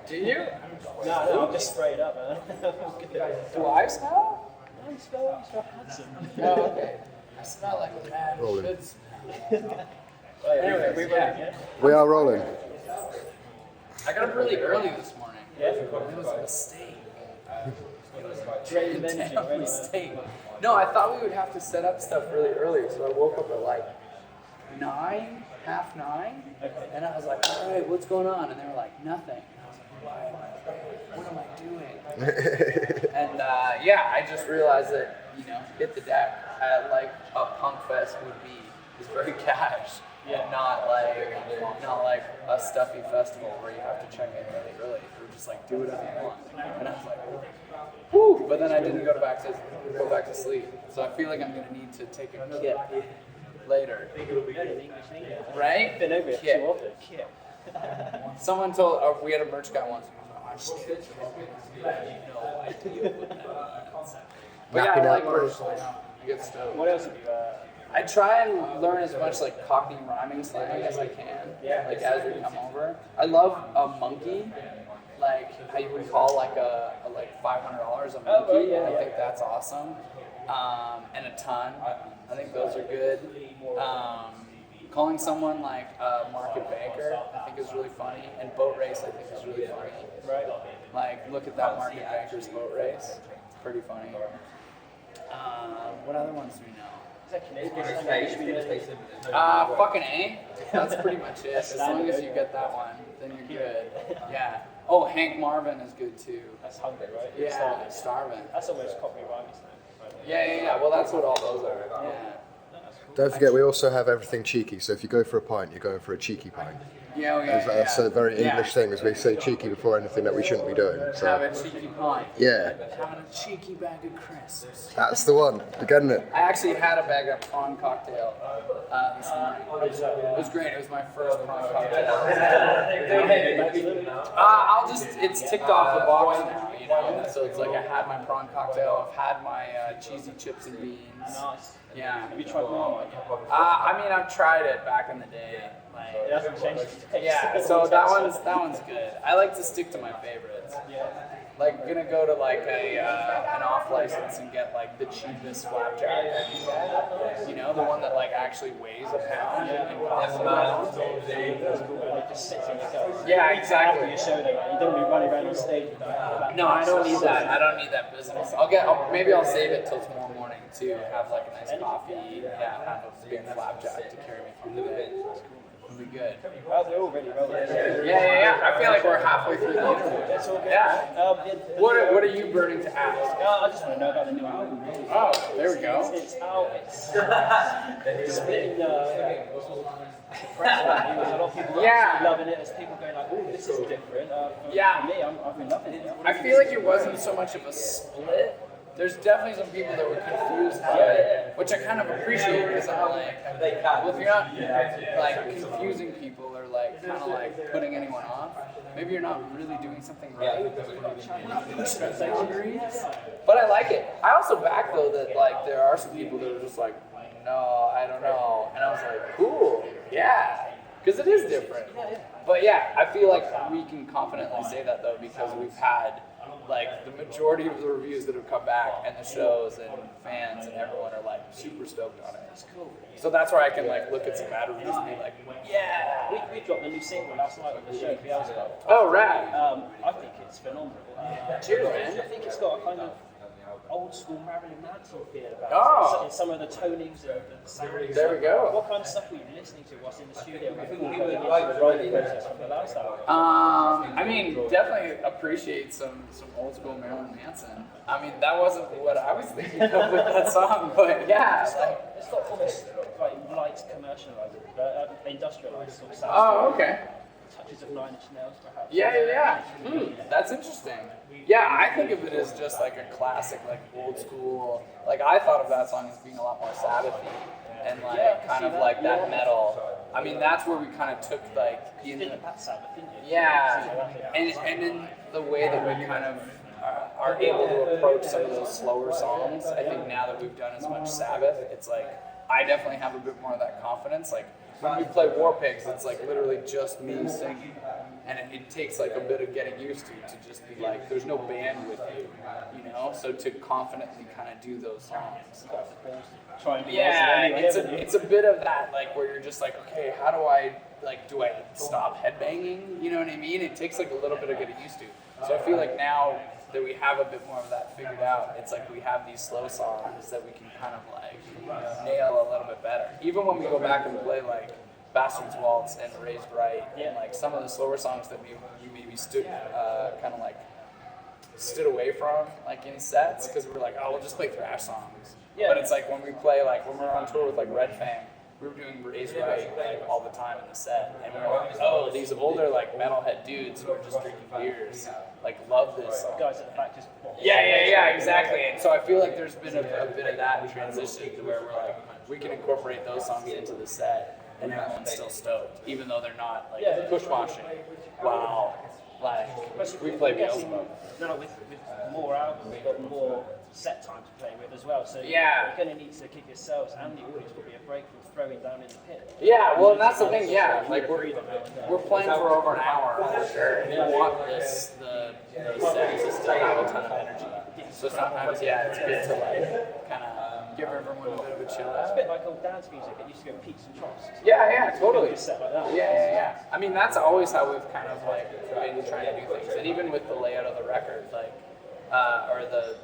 Do you? No, I'm just sprayed up, man. Do I smell? You smell handsome. Oh, okay. I smell like a man Rolling. should smell. Anyways, yeah. We are rolling. I got up really early this morning. Yeah. It was a mistake. Drain of energy, Damn right? mistake. No, I thought we would have to set up stuff really early, so I woke up at like 9, half 9, and I was like, all right, what's going on? And they were like, nothing. And I was like, why am I, what am I doing? And yeah, I just realized that, hit the deck at like a punk fest would be is very cash. And not like a stuffy festival where you have to check in really early. Or just like do whatever you want. And I was like, whoo! But then I didn't go back to sleep. So I feel like I'm gonna need to take a kip later. Right? Been over it too often. Kip. Someone told we had a merch guy once. But yeah, I like merch. Good stuff. What else have you I try and learn as much like Cockney rhyming slang as I can, like as we come over. I love a monkey, like how you would call like a like $500 a monkey. I think that's awesome. And a ton. I think those are good. Calling someone like a market banker, I think is really funny. And boat race, I think is really funny. Right. Like look at that market banker's boat race. It's pretty funny. What other ones do we know? Is that Canadian? Fucking A. That's pretty much it. As long as you get that one, then you're good. Yeah. Oh, Hank Marvin is good too. That's hungry, right? Yeah, starving. That's almost Cockney rhyming. Yeah. Well, that's what all those are. Yeah. Don't forget, we also have everything cheeky. So if you go for a pint, you're going for a cheeky pint. That's a very English thing, as we say cheeky before anything that we shouldn't be doing. Have So a cheeky pint. yeah, Having a cheeky bag of crisps. that's the one. You're getting it. I actually had a bag of prawn cocktail this morning. It was great. It was my first prawn cocktail. It's ticked off the box now, So it's like I had my prawn cocktail, I've had my cheesy chips and beans. Nice. Yeah. Have you tried Marmite? I've tried it back in the day. It hasn't changed its taste. Yeah, so that one's good. I like to stick to my favorites. Yeah. Like gonna go to like an off license and get like the cheapest flapjack that you get. The one that like actually weighs a pound. Yeah, exactly. You don't be running around on stage with that. No, I don't need that. I don't need that business. Maybe I'll save it till tomorrow morning to have like a nice coffee. Yeah, have a big flapjack to carry me through the day. It'll be good. Well, they're all really well. Yeah. I feel like we're halfway through the interview. That's all good. Yeah. What are you burning to ask? I just want to know about the new album. Oh, there we go. It's out. It's been a lot of people are actually loving it. There's people going like, "Oh, this is different." For me, I've been loving it. I feel like it wasn't so much of a split. There's definitely some people that were confused by it, which I kind of appreciate because I'm like, well, if you're not like confusing people or like kind of like putting anyone off, maybe you're not really doing something right. You're not pushing the boundaries. But I like it. I also back though that like there are some people that are just like, no, I don't know, and I was like, cool, yeah, because it is different. But yeah, I feel like we can confidently say that though because we've had like the majority of the reviews that have come back and the shows and fans and everyone are like super stoked on it. It's cool. So that's where I can like look at some bad reviews and be like, yeah. We dropped the new single last night on the show, Beelzebub. Oh, rad. I think it's phenomenal. Cheers, man. I think it's got a kind of old school Marilyn Manson feel about Oh. it. In some of the tonings and the sounds. There we go. What kind of stuff were you listening to whilst in the studio before going into the writing process from the last album? I mean, definitely appreciate some old school Marilyn Manson. I mean, that wasn't what I was thinking of with that song, but yeah. It's got almost like light commercialized, industrialized sort of sound. Oh, okay. Touches of Nine Inch Nails, perhaps. Yeah. That's interesting. Yeah, I think of it as just like a classic, like old school. Like I thought of that song as being a lot more Sabbathy and like kind of like that metal. I mean, that's where we kind of took like You did that Sabbath, didn't you? yeah, and in the way that we kind of are able to approach some of those slower songs. I think now that we've done as much Sabbath, it's like I definitely have a bit more of that confidence. Like when we play War Pigs, it's like literally just me singing. And it takes like a bit of getting used to just be like, there's no band with you, you know? So to confidently kind of do those songs. Yeah, it's a bit of that, like where you're just like, okay, how do I stop headbanging? You know what I mean? It takes like a little bit of getting used to. So I feel like now that we have a bit more of that figured out, it's like we have these slow songs that we can kind of like nail a little bit better. Even when we go back and play like Bastard's Waltz and Raised Right, and like some of the slower songs that we maybe stood kind of like stood away from like in sets because we were like, oh, we'll just play thrash songs. Yeah. But it's like when we play like when we're on tour with like Red Fang, we were doing Raised Right like all the time in the set, and we were like, oh, these older like metalhead dudes who are just drinking beers like love this song. Guys at the back just yeah, exactly. And so I feel like there's been a bit of that transition to where we're like, we can incorporate those songs into the set. And everyone's still stoked, even though they're not like push moshing. Wow, like we play Beelzebub. No, with more albums, we've got more set time to play with as well. So yeah, you're going to need to give yourselves and the audience probably a break from throwing down in the pit. Yeah, well, and that's the thing. Yeah, like we're playing for over an hour for sure. We want the set to still have a ton of energy. So sometimes, it's good to like kind of give everyone a bit of a chill out. It's a bit like old dance music. It used to go peaks and troughs. Yeah, totally. Set like that. Yeah. I mean, that's always how we've kind of like been trying to do things, and even with the layout of the record, like, or the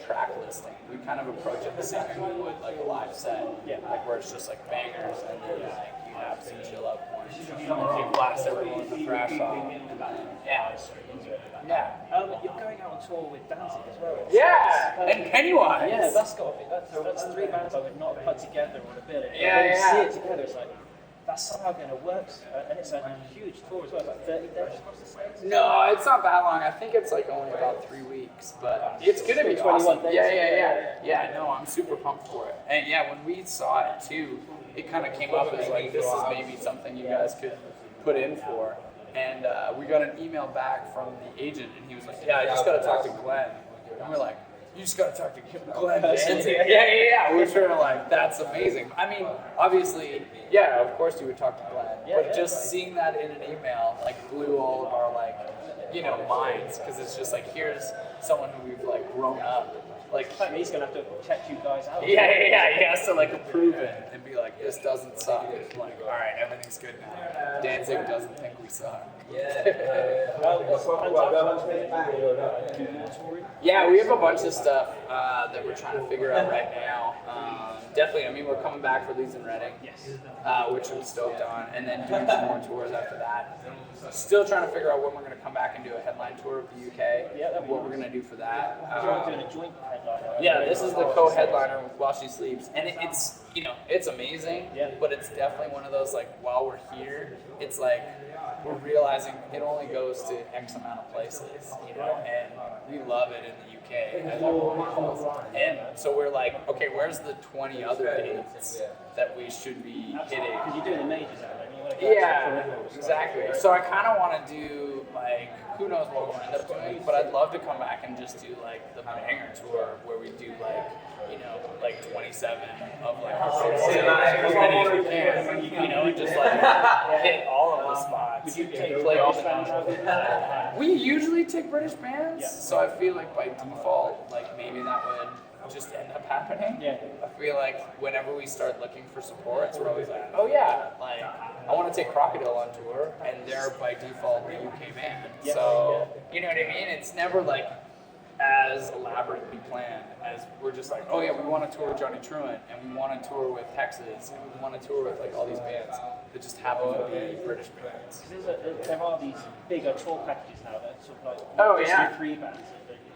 track listing, we kind of approach it the same way we would like a live set. Yeah. Like where it's just like bangers, and then like you have some chill out points. You blast everyone with the thrash song. Yeah. You're going out on tour with Danzig as well. And Pennywise. Yeah, that's three bands I would not put together on a bill. Yeah. See it together, it's like that's somehow going to work, and it's a huge tour as well. It's like 30 days across the States. No, it's not that long. I think it's like only about 3 weeks, but it's gonna be awesome. Yeah. No, I'm super pumped for it. And yeah, when we saw it too, it kind of came up as like this is maybe something you guys could put in for. And we got an email back from the agent, and he was like, "Yeah, I just got to talk to Glenn." And we're like, "You just got to talk to Glenn Danzig?" Yeah. We're sort of like, "That's amazing." I mean, obviously, yeah, of course you would talk to Glenn, but just seeing that in an email like blew all of our like, minds, because it's just like here's someone who we've like grown up. Like he's gonna have to check you guys out. Yeah. He has to like approve it and be like, this doesn't suck. It's like, all right, everything's good now. Danzig doesn't think we suck. Yeah, we have a bunch of stuff that we're trying to figure out right now. Definitely, I mean, we're coming back for Leeds and Reading, which I'm stoked on, and then doing some more tours after that. Still trying to figure out when we're going to come back and do a headline tour of the UK, what we're going to do for that. Doing a joint headliner. Yeah, this is the co-headliner with While She Sleeps, and it's it's amazing, but it's definitely one of those like while we're here, it's like we're realizing it only goes to X amount of places, and we love it in the UK. And so we're like, okay, where's the 20 other dates that we should be hitting? Because you're doing the majors out there. Yeah, exactly. So I kind of want to do like, who knows what we'll end up doing, but I'd love to come back and just do like the banger tour where we do like, like 27 of like as many as we can, and just like hit all of the spots. Play all the bands. We usually take British bands, so I feel like by default, like maybe that would just end up happening. I feel like whenever we start looking for supports, we're always like, oh yeah, like I want to take Crocodile on tour, and they're by default the UK band. So you know what I mean? It's never like as elaborately planned as we're just like, oh yeah, we want to tour with Johnny Truant, and we want to tour with Texas, and we want to tour with like all these bands that just happen to be British bands. There are these bigger tour packages now that sort of like 3 bands.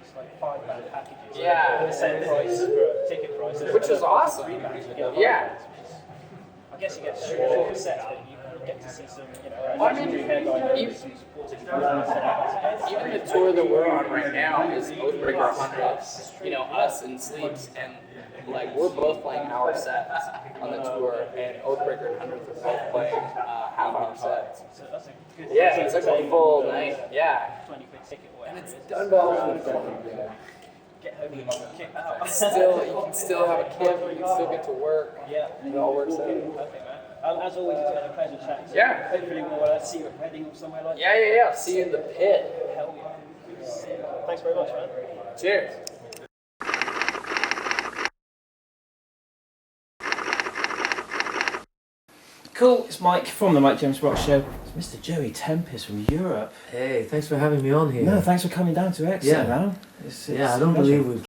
It's like 5 band packages. Yeah. The same price for a ticket price. Which is awesome. Yeah. I guess you get shorter sets, but you get to see some, I mean, even the tour that we're on right now is Oathbreaker 100. Us and Sleeps, and like we're both playing hour sets on the tour, and Oathbreaker and 100 are both playing half-hour sets. So that's a good. It's like a full night. Yeah. 20 quid ticket. And it's done well. Get home and kick out. You can still have a kid, you can still get to work. Yeah. It all works out. Perfect, man. As always, it's been a pleasure chatting. So Yeah. hopefully we'll see you at Reading or somewhere like that. Yeah. See you in the pit. Hell yeah. Thanks very much, man. Cheers. Cool, it's Mike from the Mike James Rock Show. It's Mr. Joey Tempest from Europe. Hey, thanks for having me on here. No, thanks for coming down to Exeter, Yeah. man. I don't believe we've